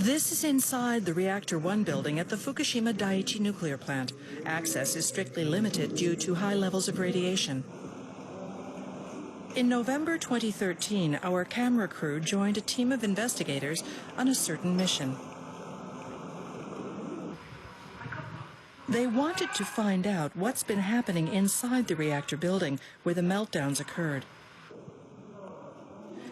This is inside the Reactor 1 building at the Fukushima Daiichi nuclear plant. Access is strictly limited due to high levels of radiation. In November 2013, our camera crew joined a team of investigators on a certain mission. They wanted to find out what's been happening inside the reactor building where the meltdowns occurred.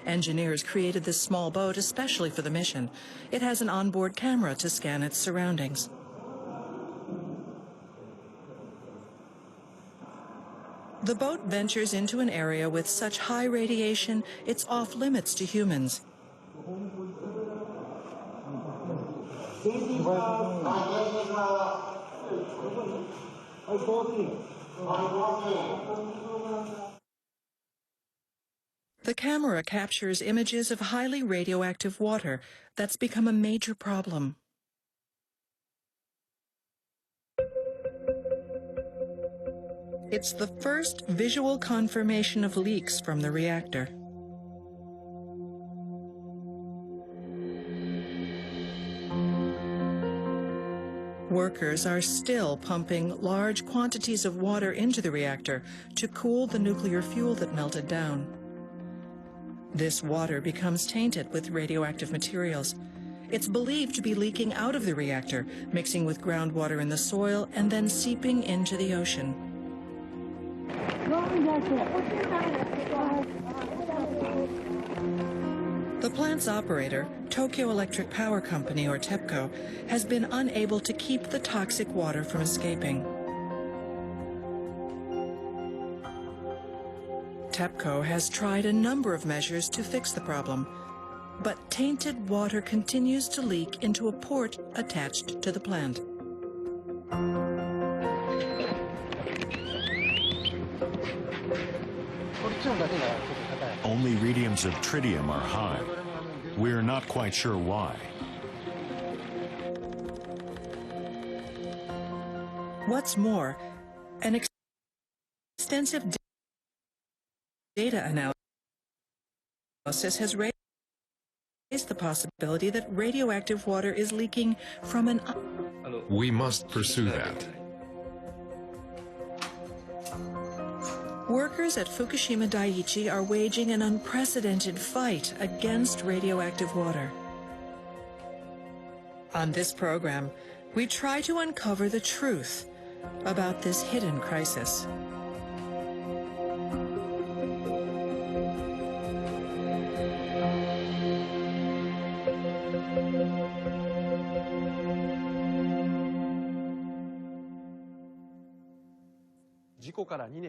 Engineers created this small boat especially for the mission. It has an onboard camera to scan its surroundings. The boat ventures into an area with such high radiation, it's off limits to humans. The camera captures images of highly radioactive water that's become a major problem. It's the first visual confirmation of leaks from the reactor. Workers are still pumping large quantities of water into the reactor to cool the nuclear fuel that melted down. This water becomes tainted with radioactive materials. It's believed to be leaking out of the reactor, mixing with groundwater in the soil, and then seeping into the ocean. The plant's operator, Tokyo Electric Power Company, or TEPCO, has been unable to keep the toxic water from escaping. TEPCO has tried a number of measures to fix the problem, but tainted water continues to leak into a port attached to the plant. Only readings of tritium are high. We're not quite sure why. What's more, an extensive data analysis has raised the possibility that radioactive water is leaking from an... We must pursue that. Workers at Fukushima Daiichi are waging an unprecedented fight against radioactive water. On this program, we try to uncover the truth about this hidden crisis.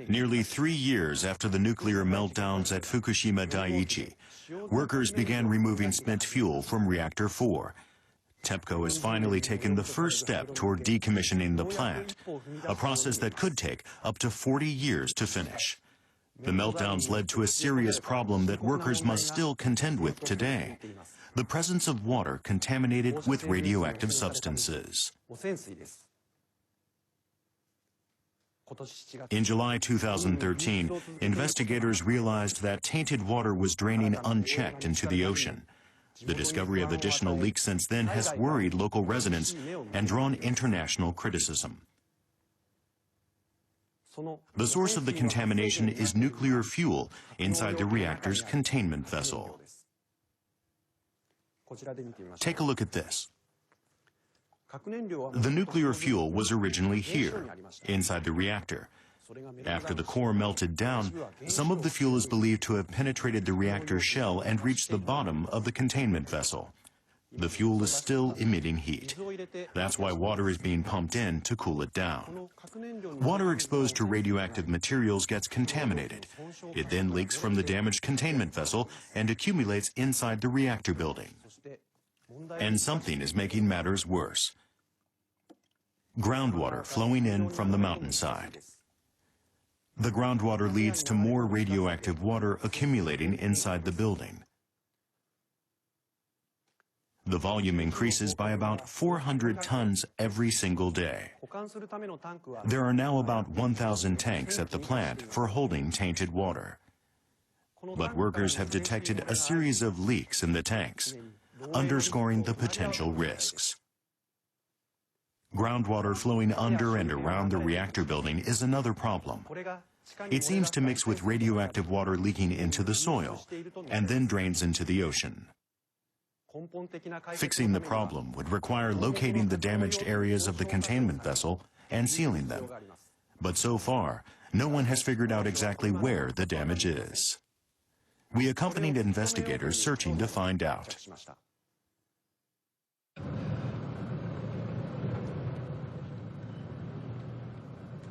Nearly 3 years after the nuclear meltdowns at Fukushima Daiichi, workers began removing spent fuel from Reactor 4. TEPCO has finally taken the first step toward decommissioning the plant, a process that could take up to 40 years to finish. The meltdowns led to a serious problem that workers must still contend with today: the presence of water contaminated with radioactive substances. In July 2013, investigators realized that tainted water was draining unchecked into the ocean. The discovery of additional leaks since then has worried local residents and drawn international criticism. The source of the contamination is nuclear fuel inside the reactor's containment vessel. Take a look at this. The nuclear fuel was originally here, inside the reactor. After the core melted down, some of the fuel is believed to have penetrated the reactor shell and reached the bottom of the containment vessel. The fuel is still emitting heat. That's why water is being pumped in to cool it down. Water exposed to radioactive materials gets contaminated. It then leaks from the damaged containment vessel and accumulates inside the reactor building. And something is making matters worse: groundwater flowing in from the mountainside. The groundwater leads to more radioactive water accumulating inside the building. The volume increases by about 400 tons every single day. There are now about 1,000 tanks at the plant for holding tainted water. But workers have detected a series of leaks in the tanks. underscoring the potential risks. Groundwater flowing under and around the reactor building is another problem. It seems to mix with radioactive water leaking into the soil and then drains into the ocean. Fixing the problem would require locating the damaged areas of the containment vessel and sealing them. But so far, no one has figured out exactly where the damage is. We accompanied investigators searching to find out.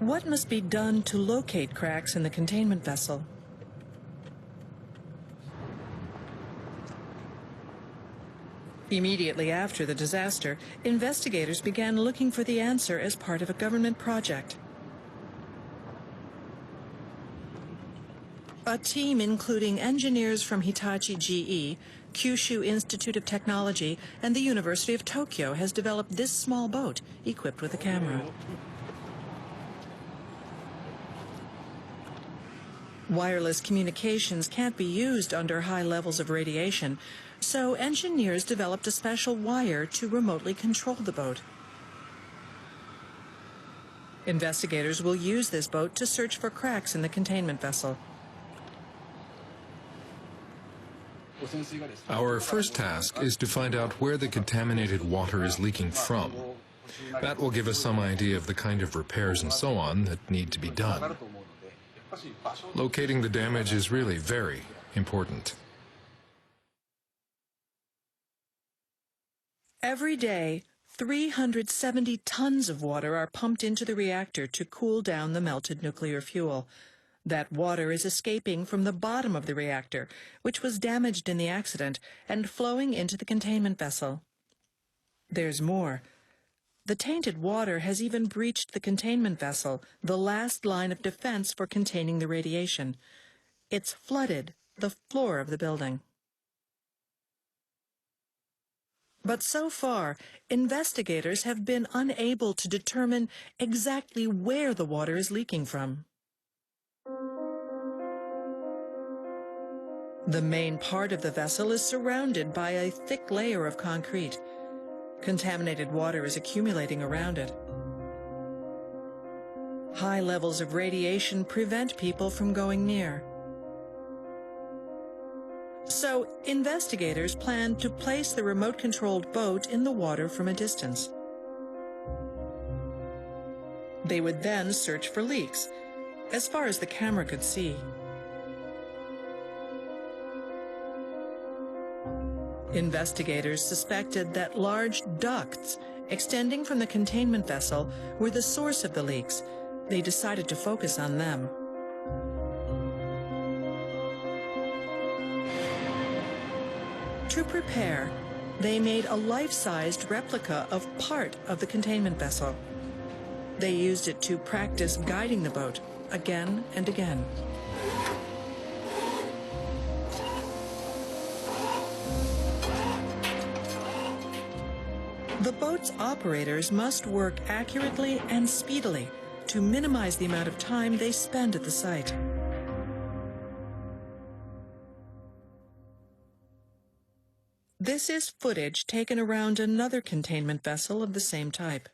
What must be done to locate cracks in the containment vessel? Immediately after the disaster, investigators began looking for the answer as part of a government project. A team including engineers from Hitachi GE, Kyushu Institute of Technology, and the University of Tokyo has developed this small boat equipped with a camera. Wireless communications can't be used under high levels of radiation, so engineers developed a special wire to remotely control the boat. Investigators will use this boat to search for cracks in the containment vessel. Our first task is to find out where the contaminated water is leaking from. That will give us some idea of the kind of repairs and so on that need to be done. Locating the damage is really very important. Every day, 370 tons of water are pumped into the reactor to cool down the melted nuclear fuel. That water is escaping from the bottom of the reactor, which was damaged in the accident, and flowing into the containment vessel. There's more. The tainted water has even breached the containment vessel, the last line of defense for containing the radiation. It's flooded the floor of the building. But so far, investigators have been unable to determine exactly where the water is leaking from. The main part of the vessel is surrounded by a thick layer of concrete. Contaminated water is accumulating around it. High levels of radiation prevent people from going near. So, investigators plan to place the remote-controlled boat in the water from a distance. They would then search for leaks, as far as the camera could see. Investigators suspected that large ducts extending from the containment vessel were the source of the leaks. They decided to focus on them. To prepare, they made a life-sized replica of part of the containment vessel. They used it to practice guiding the boat again and again. The boat's operators must work accurately and speedily to minimize the amount of time they spend at the site. This is footage taken around another containment vessel of the same type.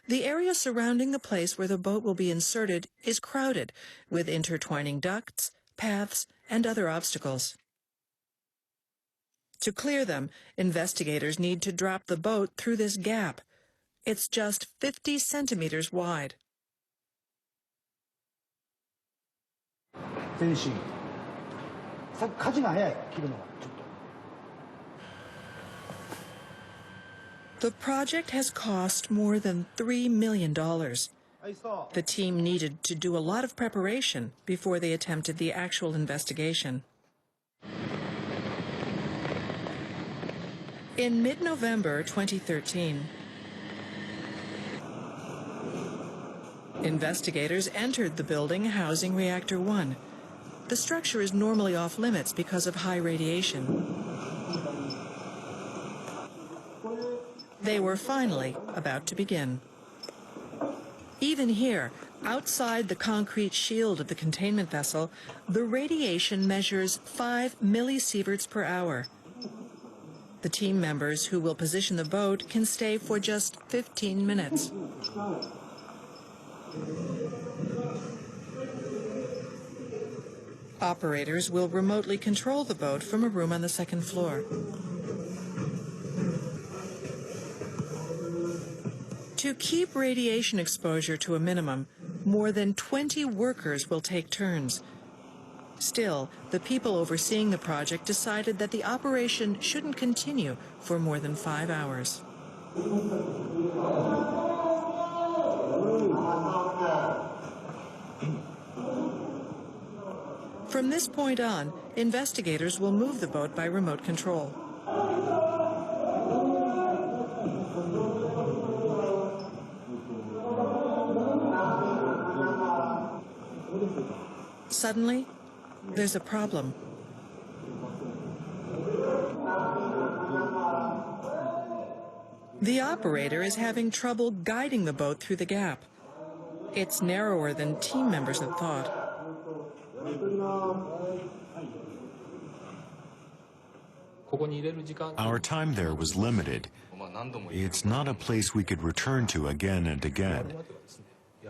The area surrounding the place where the boat will be inserted is crowded with intertwining ducts, paths, and other obstacles. To clear them, investigators need to drop the boat through this gap. It's just 50 centimeters wide. The project has cost more than $3 million. The team needed to do a lot of preparation before they attempted the actual investigation. In mid-November 2013, investigators entered the building housing Reactor 1. The structure is normally off-limits because of high radiation. They were finally about to begin. Even here, outside the concrete shield of the containment vessel, the radiation measures 5 millisieverts per hour. The team members who will position the boat can stay for just 15 minutes. Operators will remotely control the boat from a room on the second floor. To keep radiation exposure to a minimum, more than 20 workers will take turns. Still, the people overseeing the project decided that the operation shouldn't continue for more than 5 hours. From this point on, investigators will move the boat by remote control. Suddenly, there's a problem. The operator is having trouble guiding the boat through the gap. It's narrower than team members had thought. Our time there was limited. It's not a place we could return to again and again.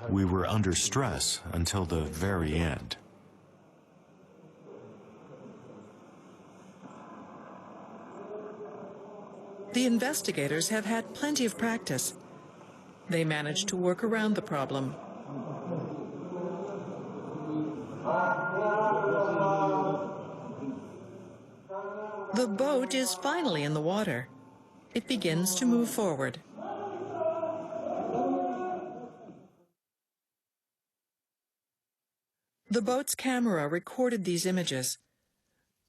We were under stress until the very end. The investigators have had plenty of practice. They managed to work around the problem. The boat is finally in the water. It begins to move forward. The boat's camera recorded these images.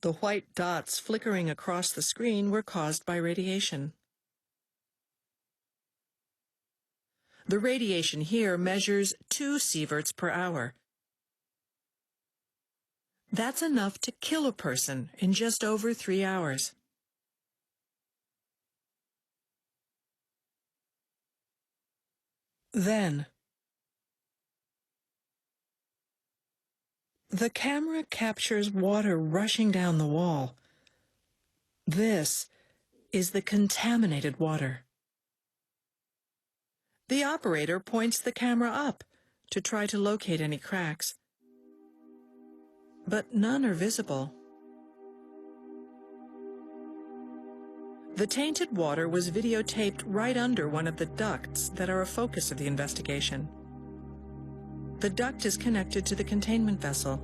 The white dots flickering across the screen were caused by radiation. The radiation here measures 2 sieverts per hour. That's enough to kill a person in just over 3 hours. Then, the camera captures water rushing down the wall. This is the contaminated water. The operator points the camera up to try to locate any cracks, but none are visible. The tainted water was videotaped right under one of the ducts that are a focus of the investigation. The duct is connected to the containment vessel.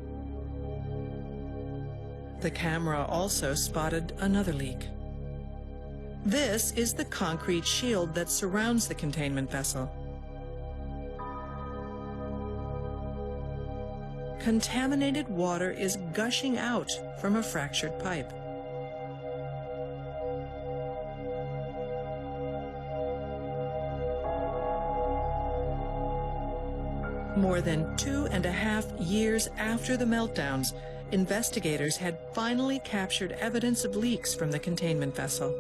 The camera also spotted another leak. This is the concrete shield that surrounds the containment vessel. Contaminated water is gushing out from a fractured pipe. More than 2.5 years after the meltdowns, investigators had finally captured evidence of leaks from the containment vessel.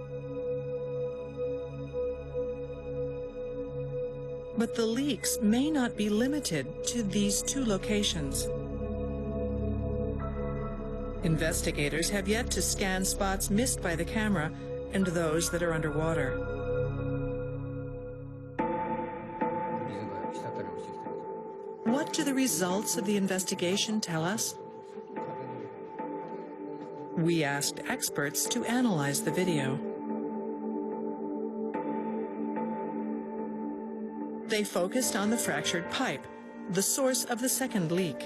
But the leaks may not be limited to these 2 locations. Investigators have yet to scan spots missed by the camera and those that are underwater. What do the results of the investigation tell us? We asked experts to analyze the video. They focused on the fractured pipe, the source of the second leak.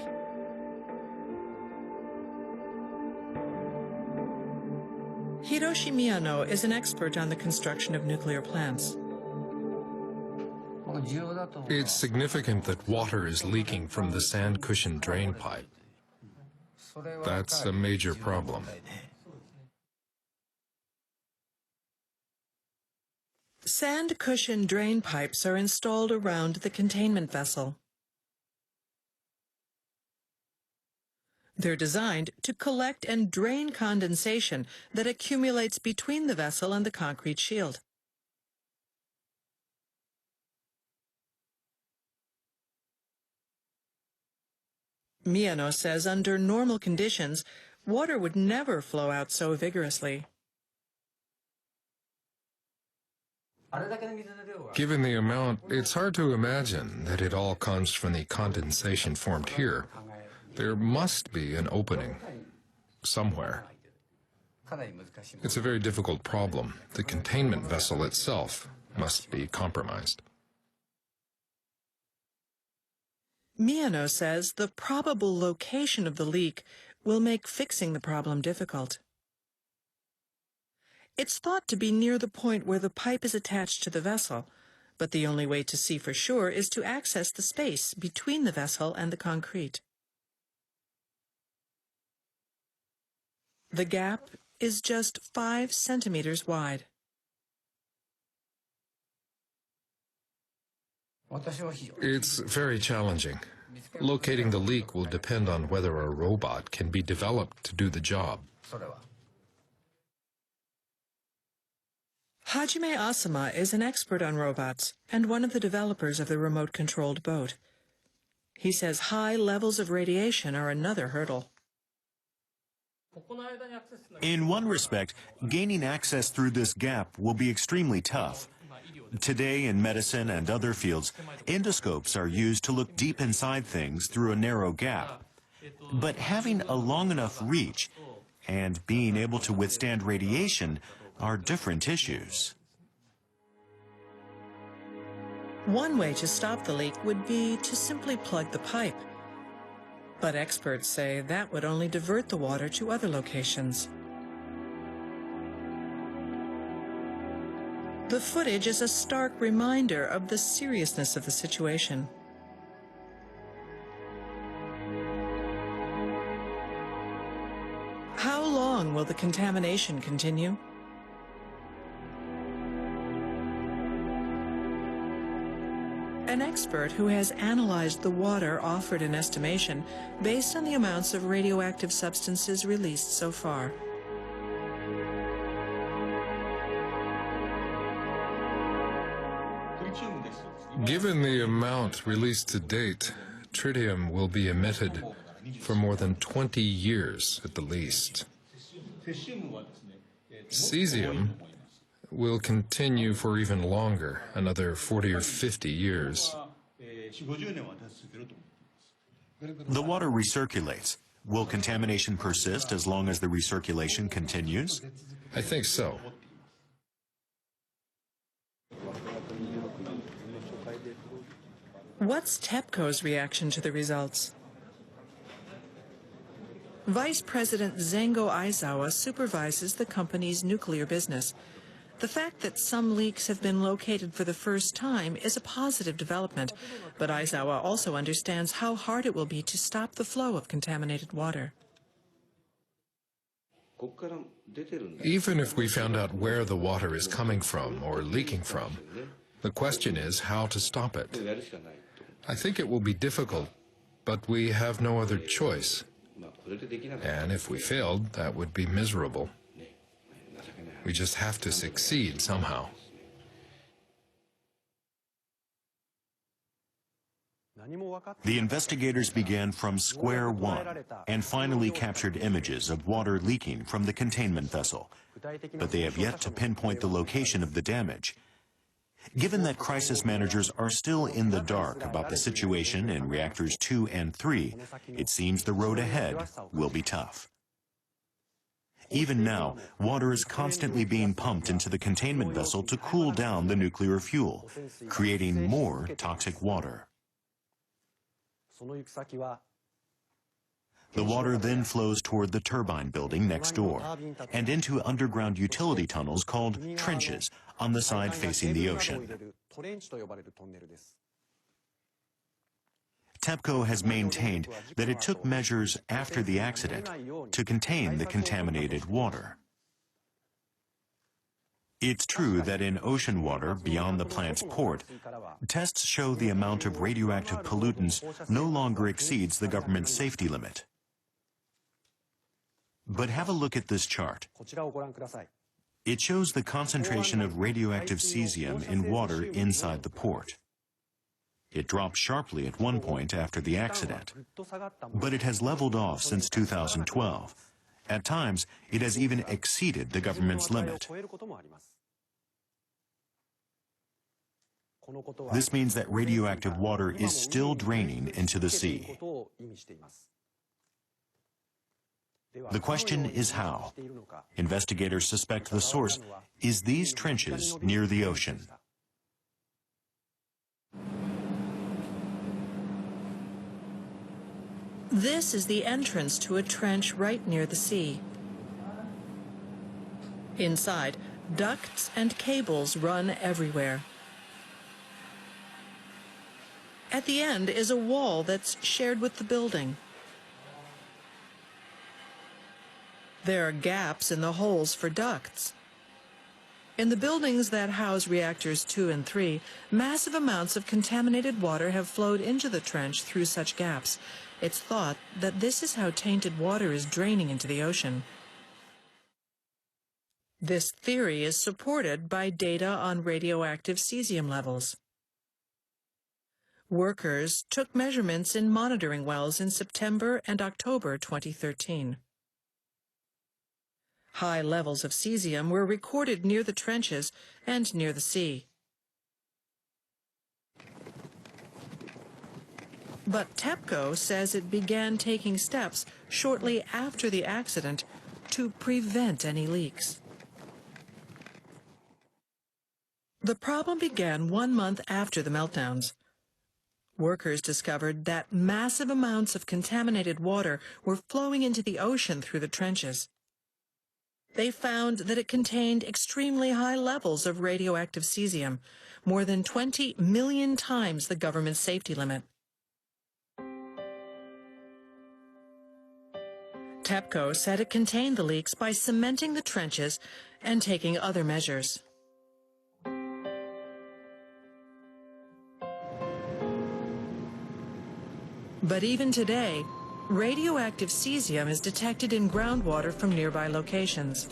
Hiroshi Miyano is an expert on the construction of nuclear plants. It's significant that water is leaking from the sand cushion drain pipe. That's a major problem. Sand cushion drain pipes are installed around the containment vessel. They're designed to collect and drain condensation that accumulates between the vessel and the concrete shield. Miyano says under normal conditions, water would never flow out so vigorously. Given the amount, it's hard to imagine that it all comes from the condensation formed here. There must be an opening somewhere. It's a very difficult problem. The containment vessel itself must be compromised. Miyano says the probable location of the leak will make fixing the problem difficult. It's thought to be near the point where the pipe is attached to the vessel, but the only way to see for sure is to access the space between the vessel and the concrete. The gap is just 5 centimeters wide. It's very challenging. Locating the leak will depend on whether a robot can be developed to do the job. Hajime Asama is an expert on robots and one of the developers of the remote-controlled boat. He says high levels of radiation are another hurdle. In one respect, gaining access through this gap will be extremely tough. Today, in medicine and other fields, endoscopes are used to look deep inside things through a narrow gap. But having a long enough reach and being able to withstand radiation are different issues. One way to stop the leak would be to simply plug the pipe. But experts say that would only divert the water to other locations. The footage is a stark reminder of the seriousness of the situation. How long will the contamination continue? An expert who has analyzed the water offered an estimation based on the amounts of radioactive substances released so far. Given the amount released to date, tritium will be emitted for more than 20 years at the least. Cesium will continue for even longer, another 40 or 50 years. The water recirculates. Will contamination persist as long as the recirculation continues? I think so. What's TEPCO's reaction to the results? Vice President Zengo Aizawa supervises the company's nuclear business. The fact that some leaks have been located for the first time is a positive development, but Aizawa also understands how hard it will be to stop the flow of contaminated water. Even if we found out where the water is coming from or leaking from, the question is how to stop it. I think it will be difficult, but we have no other choice. And if we failed, that would be miserable. We just have to succeed somehow. The investigators began from square one and finally captured images of water leaking from the containment vessel, but they have yet to pinpoint the location of the damage. Given that crisis managers are still in the dark about the situation in reactors 2 and 3, it seems the road ahead will be tough. Even now, water is constantly being pumped into the containment vessel to cool down the nuclear fuel, creating more toxic water. The water then flows toward the turbine building next door and into underground utility tunnels called trenches on the side facing the ocean. TEPCO has maintained that it took measures after the accident to contain the contaminated water. It's true that in ocean water beyond the plant's port, tests show the amount of radioactive pollutants no longer exceeds the government's safety limit. But have a look at this chart. It shows the concentration of radioactive cesium in water inside the port. It dropped sharply at one point after the accident, but it has leveled off since 2012. At times, it has even exceeded the government's limit. This means that radioactive water is still draining into the sea. The question is how. Investigators suspect the source is these trenches near the ocean. This is the entrance to a trench right near the sea. Inside, ducts and cables run everywhere. At the end is a wall that's shared with the building. There are gaps in the holes for ducts. In the buildings that house reactors 2 and 3, massive amounts of contaminated water have flowed into the trench through such gaps. It's thought that this is how tainted water is draining into the ocean. This theory is supported by data on radioactive cesium levels. Workers took measurements in monitoring wells in September and October 2013. High levels of cesium were recorded near the trenches and near the sea. But TEPCO says it began taking steps shortly after the accident to prevent any leaks. The problem began 1 month after the meltdowns. Workers discovered that massive amounts of contaminated water were flowing into the ocean through the trenches. They found that it contained extremely high levels of radioactive cesium, more than 20 million times the government's safety limit. TEPCO said it contained the leaks by cementing the trenches and taking other measures. But even today, radioactive cesium is detected in groundwater from nearby locations.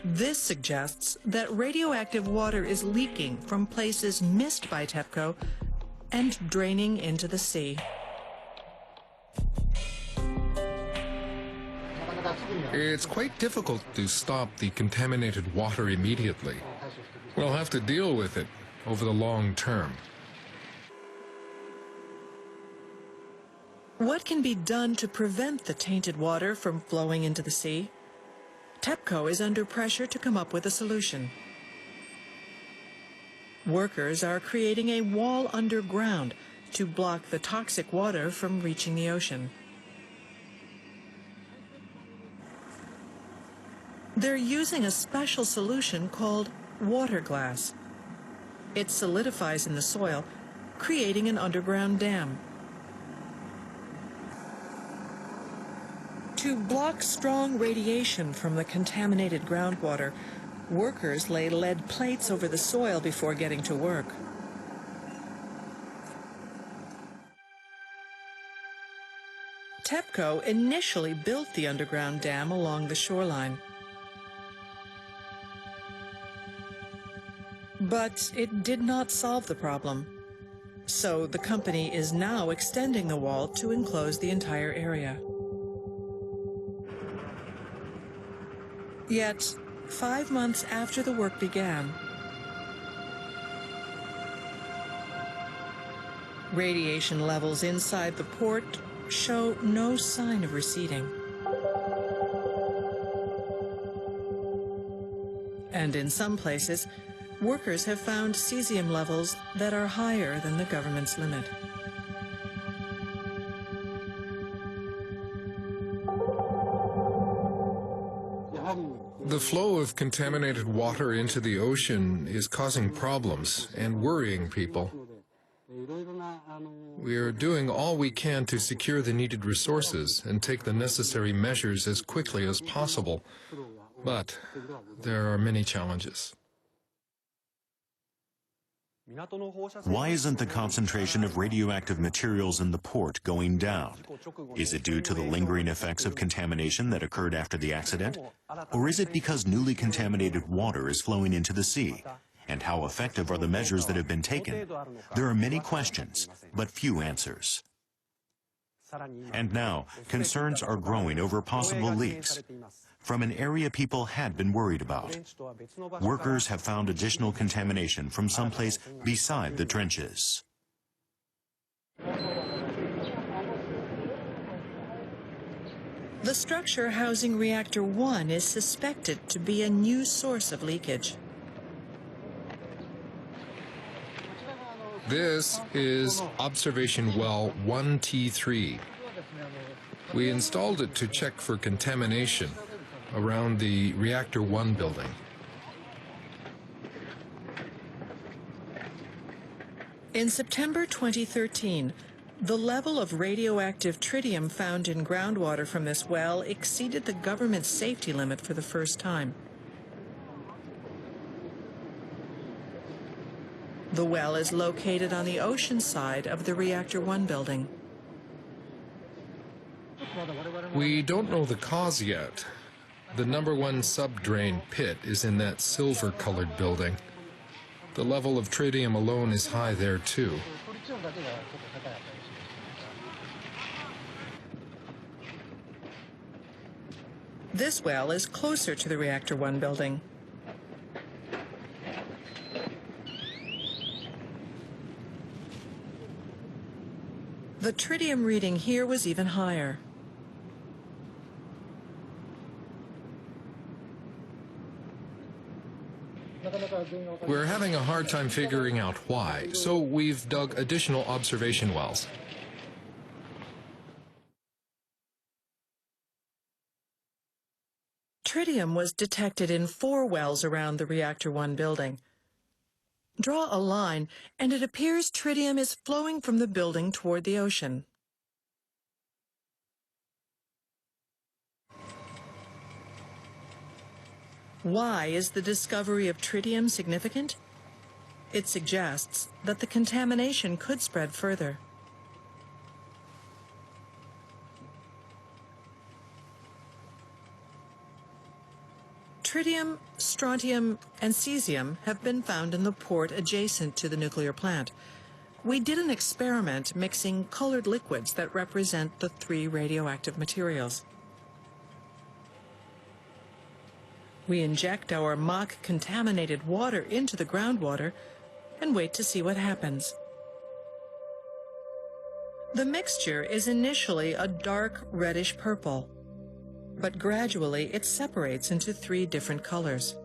This suggests that radioactive water is leaking from places missed by TEPCO and draining into the sea. It's quite difficult to stop the contaminated water immediately. We'll have to deal with it over the long term. What can be done to prevent the tainted water from flowing into the sea? TEPCO is under pressure to come up with a solution. Workers are creating a wall underground to block the toxic water from reaching the ocean. They're using a special solution called water glass. It solidifies in the soil, creating an underground dam. To block strong radiation from the contaminated groundwater, workers lay lead plates over the soil before getting to work. TEPCO initially built the underground dam along the shoreline. But it did not solve the problem. So the company is now extending the wall to enclose the entire area. Yet, 5 months after the work began, radiation levels inside the port show no sign of receding. And in some places, workers have found cesium levels that are higher than the government's limit. The flow of contaminated water into the ocean is causing problems and worrying people. We are doing all we can to secure the needed resources and take the necessary measures as quickly as possible. But there are many challenges. Why isn't the concentration of radioactive materials in the port going down? Is it due to the lingering effects of contamination that occurred after the accident? Or is it because newly contaminated water is flowing into the sea? And how effective are the measures that have been taken? There are many questions, but few answers. And now, concerns are growing over possible leaks from an area people had been worried about. Workers have found additional contamination from someplace beside the trenches. The structure housing Reactor 1 is suspected to be a new source of leakage. This is observation well 1T3. We installed it to check for contamination around the Reactor 1 building. In September 2013, the level of radioactive tritium found in groundwater from this well exceeded the government's safety limit for the first time. The well is located on the ocean side of the Reactor 1 building. We don't know the cause yet. The #1 subdrain pit is in that silver-colored building. The level of tritium alone is high there, too. This well is closer to the Reactor 1 building. The tritium reading here was even higher. We're having a hard time figuring out why, so we've dug additional observation wells. Tritium was detected in 4 wells around the Reactor 1 building. Draw a line, and it appears tritium is flowing from the building toward the ocean. Why is the discovery of tritium significant? It suggests that the contamination could spread further. Tritium, strontium, and cesium have been found in the port adjacent to the nuclear plant. We did an experiment mixing colored liquids that represent the 3 radioactive materials. We inject our mock contaminated water into the groundwater and wait to see what happens. The mixture is initially a dark reddish purple, but gradually it separates into 3 different colors.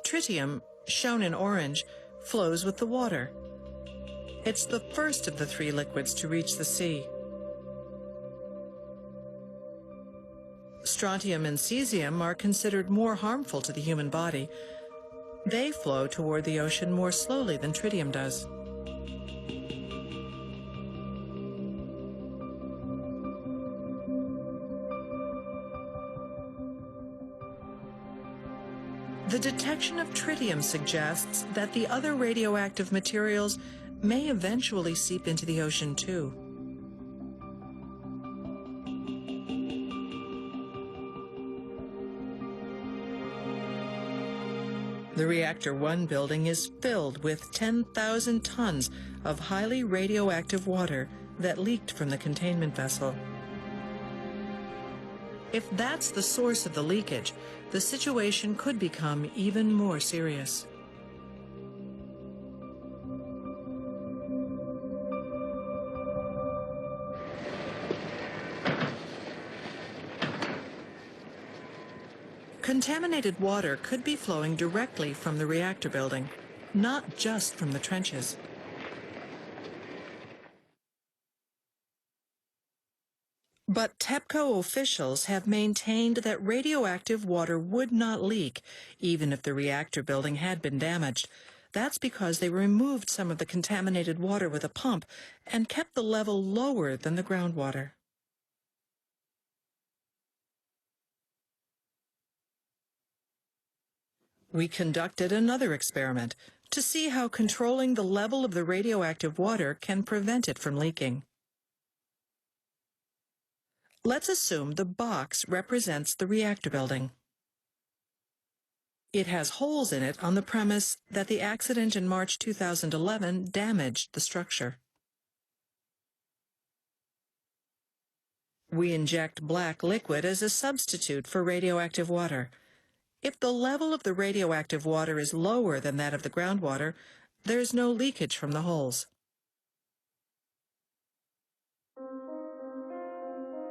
Tritium, shown in orange, flows with the water. It's the first of the 3 liquids to reach the sea. Strontium and cesium are considered more harmful to the human body. They flow toward the ocean more slowly than tritium does. The detection of tritium suggests that the other radioactive materials may eventually seep into the ocean too. The Reactor 1 building is filled with 10,000 tons of highly radioactive water that leaked from the containment vessel. If that's the source of the leakage, the situation could become even more serious. Contaminated water could be flowing directly from the reactor building, not just from the trenches. But TEPCO officials have maintained that radioactive water would not leak, even if the reactor building had been damaged. That's because they removed some of the contaminated water with a pump and kept the level lower than the groundwater. We conducted another experiment to see how controlling the level of the radioactive water can prevent it from leaking. Let's assume the box represents the reactor building. It has holes in it on the premise that the accident in March 2011 damaged the structure. We inject black liquid as a substitute for radioactive water. If the level of the radioactive water is lower than that of the groundwater, there is no leakage from the holes.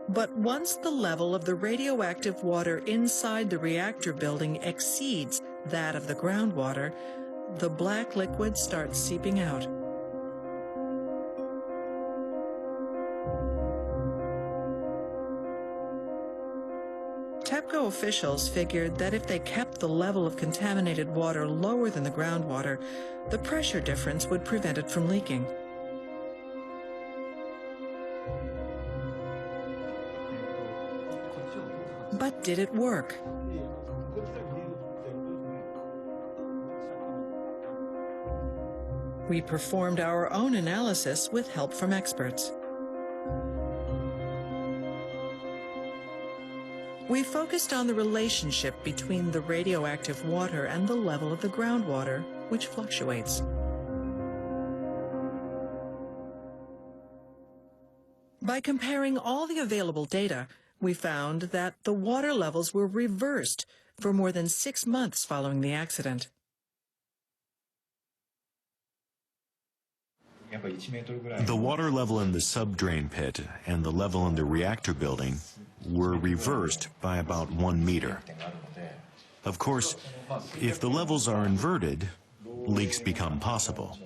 But once the level of the radioactive water inside the reactor building exceeds that of the groundwater, the black liquid starts seeping out. TEPCO officials figured that if they kept the level of contaminated water lower than the groundwater, the pressure difference would prevent it from leaking. But did it work? We performed our own analysis with help from experts. We focused on the relationship between the radioactive water and the level of the groundwater, which fluctuates. By comparing all the available data, we found that the water levels were reversed for more than 6 months following the accident. The water level in the subdrain pit and the level in the reactor building were reversed by about 1 meter. Of course, if the levels are inverted, leaks become possible.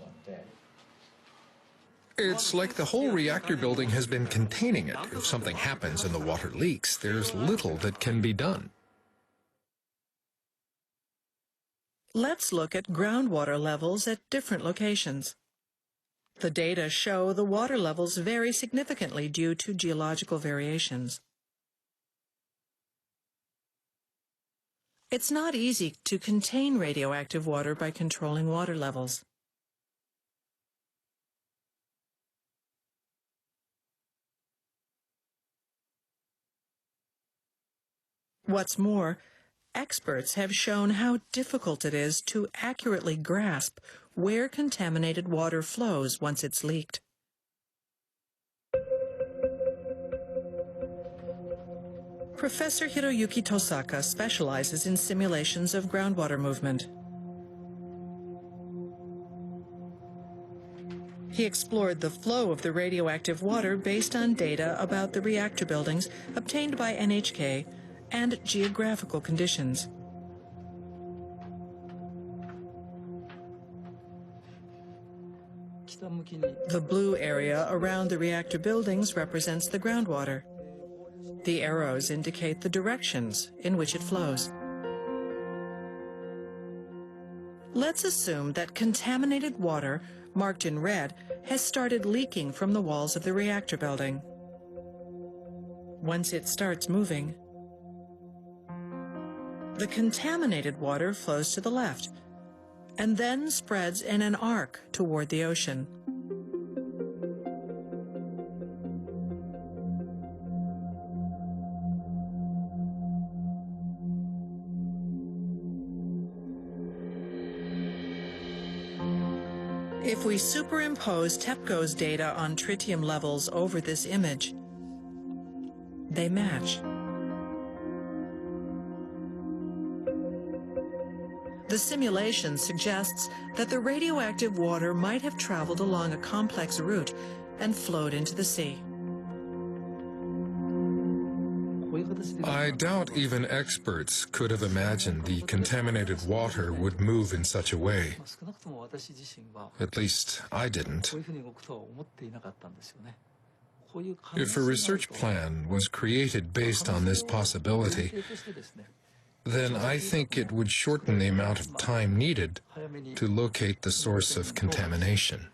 It's like the whole reactor building has been containing it. If something happens and the water leaks, there's little that can be done. Let's look at groundwater levels at different locations. The data show the water levels vary significantly due to geological variations. It's not easy to contain radioactive water by controlling water levels. What's more, experts have shown how difficult it is to accurately grasp where contaminated water flows once it's leaked. Professor Hiroyuki Tosaka specializes in simulations of groundwater movement. He explored the flow of the radioactive water based on data about the reactor buildings obtained by NHK and geographical conditions. The blue area around the reactor buildings represents the groundwater. The arrows indicate the directions in which it flows. Let's assume that contaminated water, marked in red, has started leaking from the walls of the reactor building. Once it starts moving, the contaminated water flows to the left and then spreads in an arc toward the ocean. If we superimpose TEPCO's data on tritium levels over this image, they match. The simulation suggests that the radioactive water might have traveled along a complex route and flowed into the sea. I doubt even experts could have imagined the contaminated water would move in such a way. At least I didn't. If a research plan was created based on this possibility, then I think it would shorten the amount of time needed to locate the source of contamination.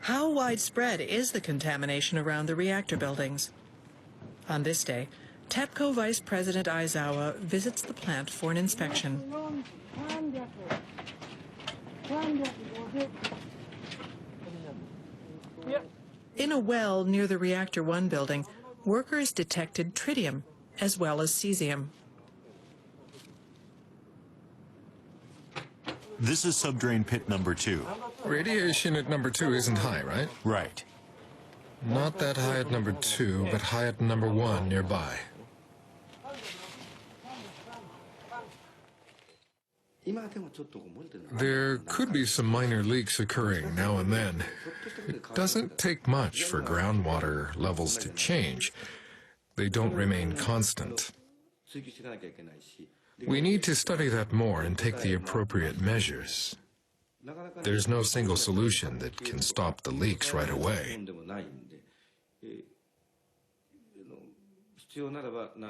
How widespread is the contamination around the reactor buildings? On this day, TEPCO Vice President Aizawa visits the plant for an inspection. In a well near the Reactor 1 building, workers detected tritium as well as cesium. This is subdrain pit number 2. Radiation at number 2 isn't high, right? Right. Not that high at number 2, but high at number 1 nearby. There could be some minor leaks occurring now and then. It doesn't take much for groundwater levels to change. They don't remain constant. We need to study that more and take the appropriate measures. There's no single solution that can stop the leaks right away.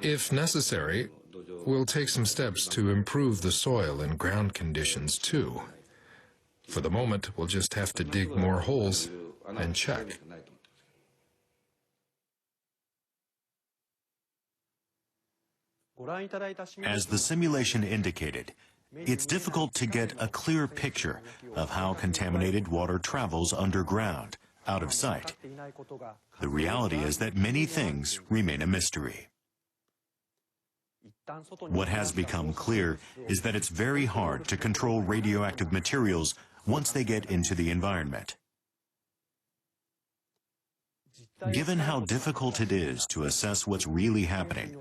If necessary, we'll take some steps to improve the soil and ground conditions too. For the moment, we'll just have to dig more holes and check. As the simulation indicated, it's difficult to get a clear picture of how contaminated water travels underground, out of sight. The reality is that many things remain a mystery. What has become clear is that it's very hard to control radioactive materials once they get into the environment. Given how difficult it is to assess what's really happening,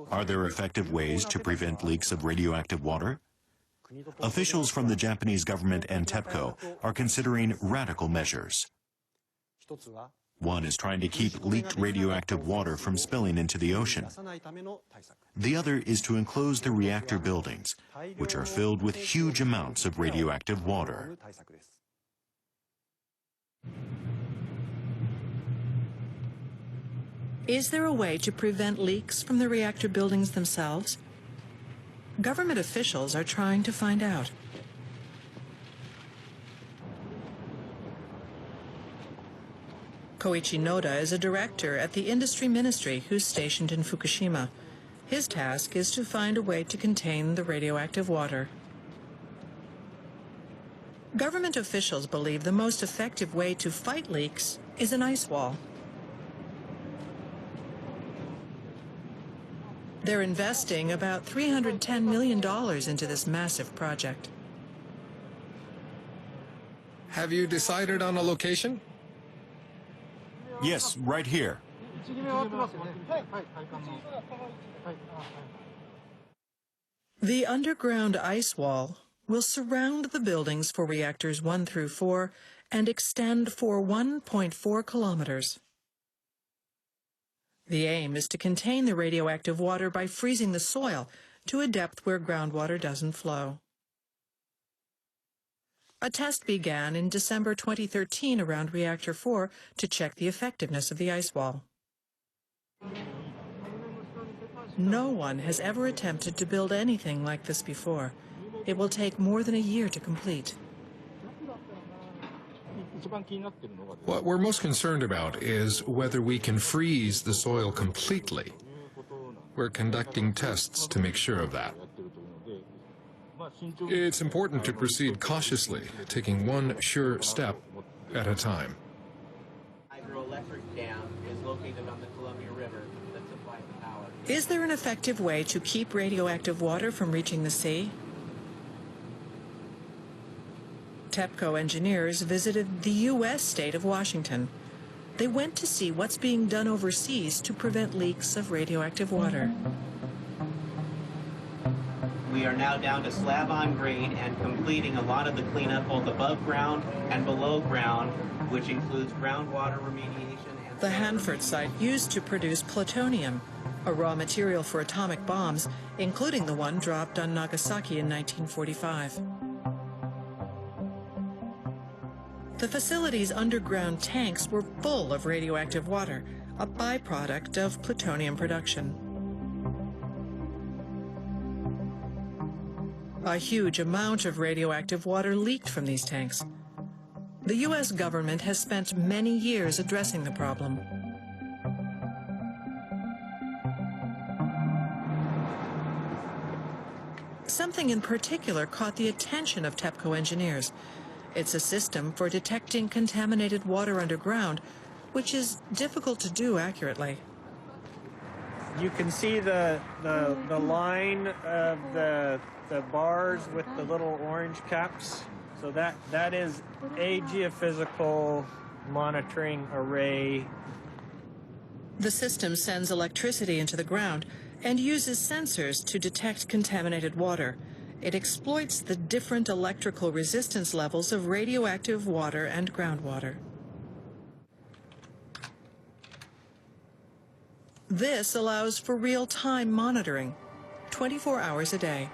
are there effective ways to prevent leaks of radioactive water? Officials from the Japanese government and TEPCO are considering radical measures. One is trying to keep leaked radioactive water from spilling into the ocean. The other is to enclose the reactor buildings, which are filled with huge amounts of radioactive water. Is there a way to prevent leaks from the reactor buildings themselves? Government officials are trying to find out. Koichi Noda is a director at the Industry Ministry who's stationed in Fukushima. His task is to find a way to contain the radioactive water. Government officials believe the most effective way to fight leaks is an ice wall. They're investing about $310 million into this massive project. Have you decided on a location? Yes, right here. The underground ice wall will surround the buildings for reactors 1 through 4 and extend for 1.4 kilometers. The aim is to contain the radioactive water by freezing the soil to a depth where groundwater doesn't flow. A test began in December 2013 around Reactor 4 to check the effectiveness of the ice wall. No one has ever attempted to build anything like this before. It will take more than a year to complete. What we're most concerned about is whether we can freeze the soil completely. We're conducting tests to make sure of that. It's important to proceed cautiously, taking one sure step at a time. Hydroelectric dam is located on the Columbia River that supplies the power. Is there an effective way to keep radioactive water from reaching the sea? TEPCO engineers visited the U.S. state of Washington. They went to see what's being done overseas to prevent leaks of radioactive water. We are now down to slab on grade and completing a lot of the cleanup both above ground and below ground, which includes groundwater remediation. And The Hanford site used to produce plutonium, a raw material for atomic bombs, including the one dropped on Nagasaki in 1945. The facility's underground tanks were full of radioactive water, a byproduct of plutonium production. A huge amount of radioactive water leaked from these tanks. The U.S. government has spent many years addressing the problem. Something in particular caught the attention of TEPCO engineers. It's a system for detecting contaminated water underground which is difficult to do accurately. You can see the line of the bars with the little orange caps. So that is a geophysical monitoring array. The system sends electricity into the ground and uses sensors to detect contaminated water. It exploits the different electrical resistance levels of radioactive water and groundwater. This allows for real-time monitoring, 24 hours a day.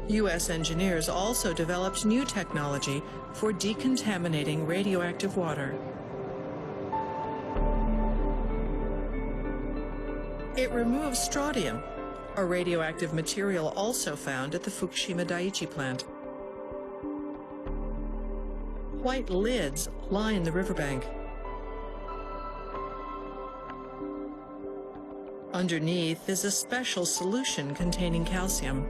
U.S. engineers also developed new technology for decontaminating radioactive water. It removes strontium, a radioactive material also found at the Fukushima Daiichi plant. White lids line the riverbank. Underneath is a special solution containing calcium.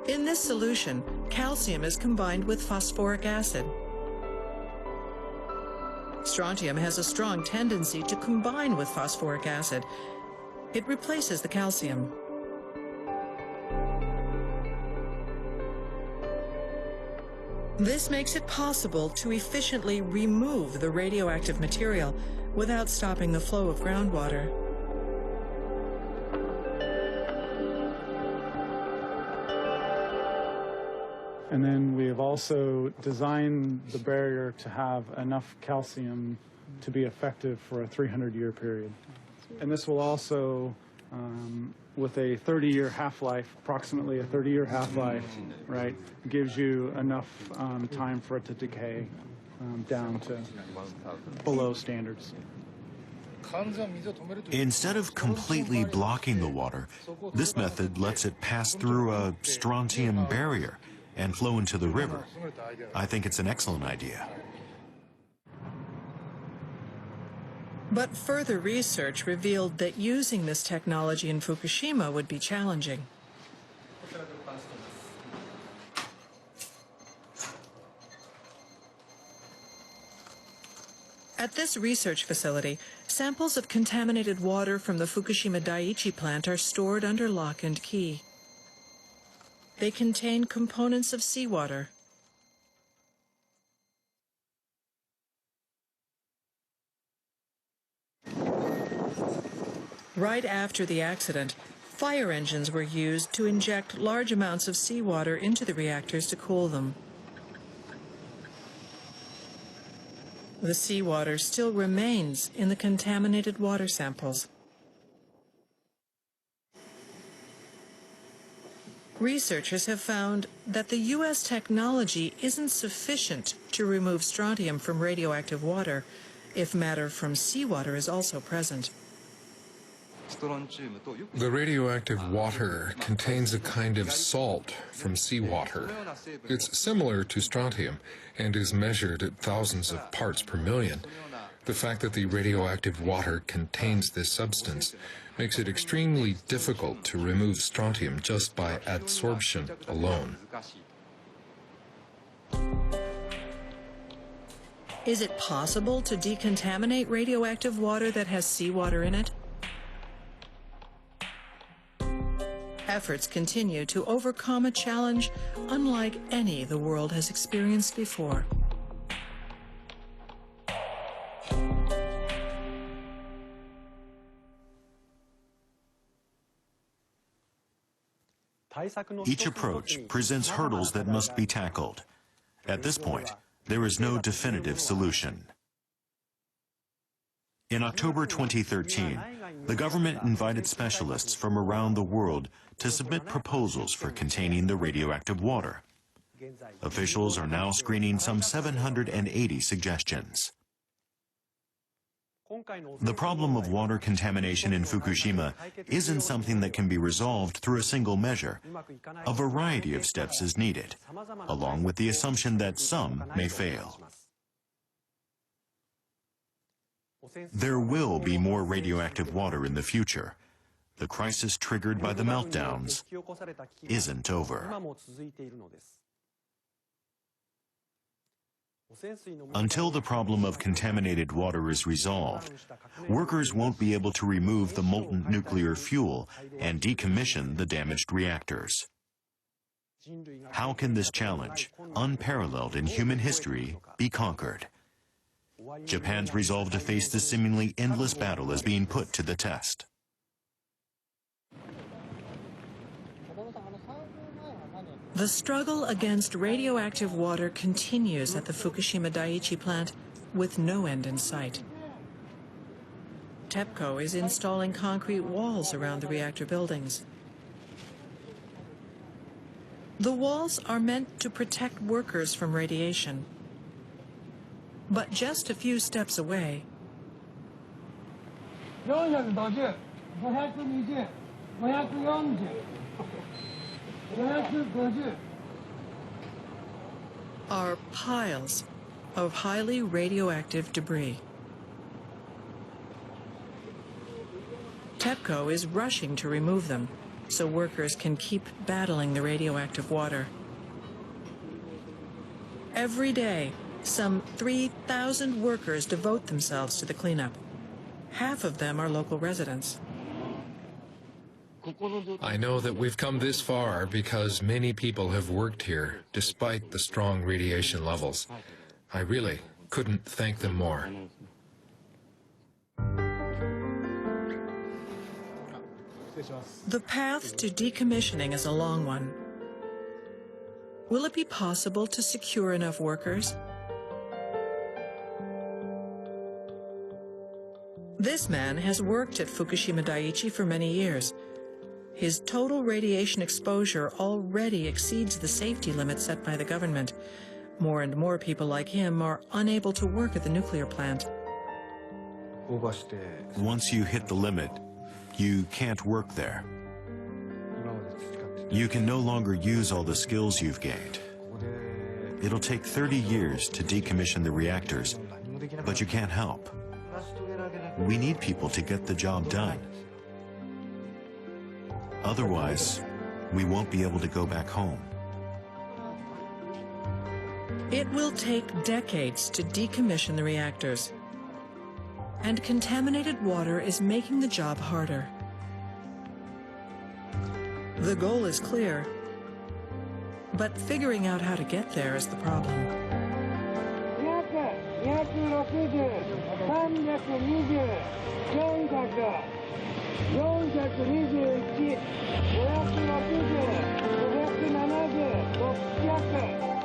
In this solution, calcium is combined with phosphoric acid. Strontium has a strong tendency to combine with phosphoric acid. It replaces the calcium. This makes it possible to efficiently remove the radioactive material without stopping the flow of groundwater. And then we have also designed the barrier to have enough calcium to be effective for a 300-year period. And this will also, with a 30-year half-life, approximately a 30-year half-life, right, gives you enough time for it to decay down to below standards. Instead of completely blocking the water, this method lets it pass through a strontium barrier and flow into the river. I think it's an excellent idea. But further research revealed that using this technology in Fukushima would be challenging. At this research facility, samples of contaminated water from the Fukushima Daiichi plant are stored under lock and key. They contain components of seawater. Right after the accident, fire engines were used to inject large amounts of seawater into the reactors to cool them. The seawater still remains in the contaminated water samples. Researchers have found that the U.S. technology isn't sufficient to remove strontium from radioactive water if matter from seawater is also present. The radioactive water contains a kind of salt from seawater. It's similar to strontium and is measured at thousands of parts per million. The fact that the radioactive water contains this substance makes it extremely difficult to remove strontium just by adsorption alone. Is it possible to decontaminate radioactive water that has seawater in it? Efforts continue to overcome a challenge unlike any the world has experienced before. Each approach presents hurdles that must be tackled. At this point, there is no definitive solution. In October 2013, the government invited specialists from around the world to submit proposals for containing the radioactive water. Officials are now screening some 780 suggestions. The problem of water contamination in Fukushima isn't something that can be resolved through a single measure. A variety of steps is needed, along with the assumption that some may fail. There will be more radioactive water in the future. The crisis triggered by the meltdowns isn't over. Until the problem of contaminated water is resolved, workers won't be able to remove the molten nuclear fuel and decommission the damaged reactors. How can this challenge, unparalleled in human history, be conquered? Japan's resolve to face this seemingly endless battle is being put to the test. The struggle against radioactive water continues at the Fukushima Daiichi plant with no end in sight. TEPCO is installing concrete walls around the reactor buildings. The walls are meant to protect workers from radiation. But just a few steps away, are piles of highly radioactive debris. TEPCO is rushing to remove them so workers can keep battling the radioactive water. Every day, some 3,000 workers devote themselves to the cleanup. Half of them are local residents. I know that we've come this far because many people have worked here despite the strong radiation levels. I really couldn't thank them more. The path to decommissioning is a long one. Will it be possible to secure enough workers? This man has worked at Fukushima Daiichi for many years. His total radiation exposure already exceeds the safety limit set by the government. More and more people like him are unable to work at the nuclear plant. Once you hit the limit, you can't work there. You can no longer use all the skills you've gained. It'll take 30 years to decommission the reactors, but you can't help. We need people to get the job done. Otherwise, we won't be able to go back home. It will take decades to decommission the reactors. And contaminated water is making the job harder. The goal is clear, but figuring out how to get there is the problem. 421、570、570、600。